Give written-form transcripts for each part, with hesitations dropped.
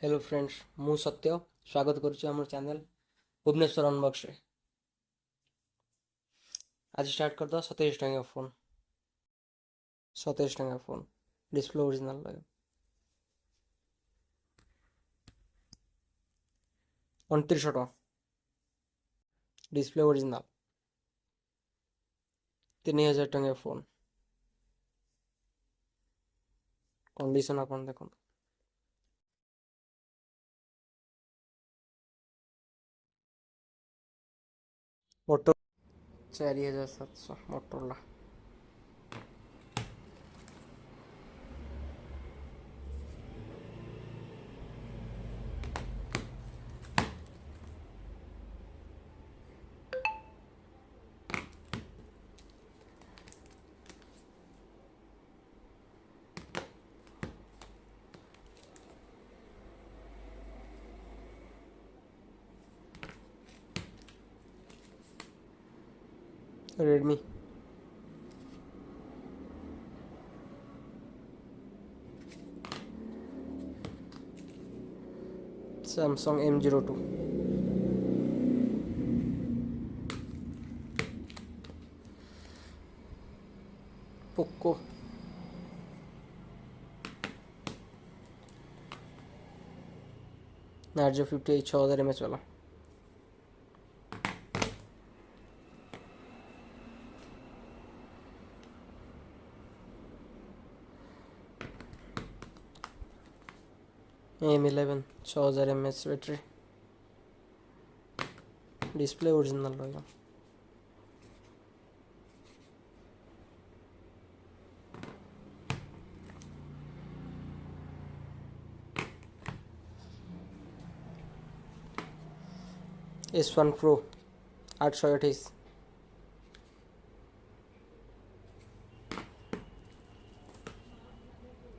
Hello friends मु सत्य स्वागत करुच्ची आम चैनल भुवनेश्वर अनबॉक्स रे। आज स्टार्ट करदा 27 टंका फोन 27 टंका फोन डिस्प्ले ओरिजिनल लगे 29 टका डिस्प्ले ओरिजिनल 3000 टंका फोन कंडीशन अपन देखो मोटो 4700 Motorola Redmi Samsung M02 Poco Narzo 58 6000 mAh वाला M11 6000 mAh battery display original रहेगा S1 Pro 828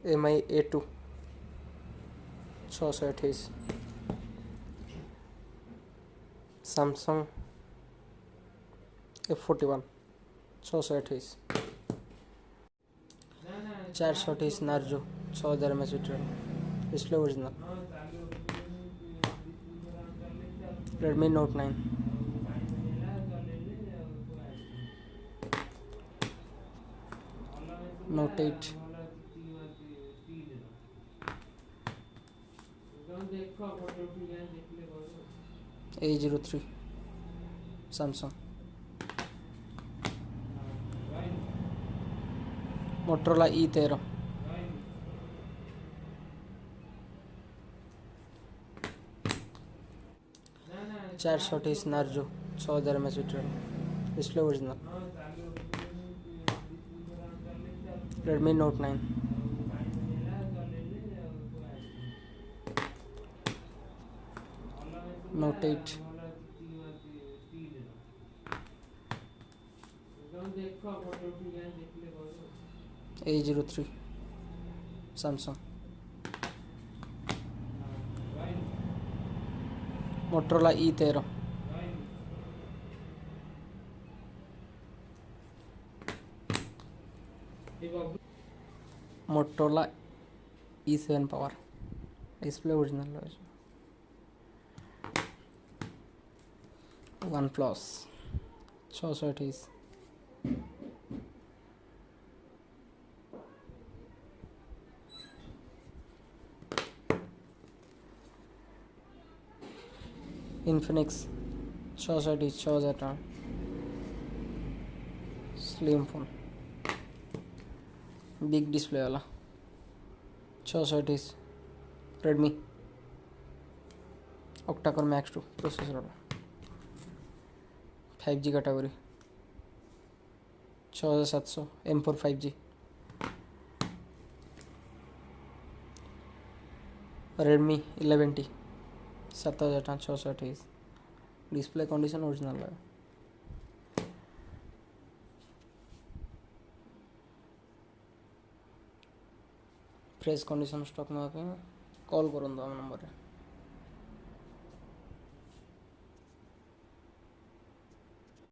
MI A2 628 Samsung F41 628 428 Narzo 6000 mAh battery display original Redmi note 9 note 8 A03 Samsung Motorola E13 428 Narzo 6000 mAh battery display original Redmi note 9 note 8 A03 Samsung Motorola E13 Motorola E7 power display original one plus 628 Infinix 628 6000 टका slim phone big display वाला 628 Redmi octa-core max 2 processor वाला 5G category 6700 M4 5G Redmi 11T 7628 display condition original है fresh condition stock में call करूँ number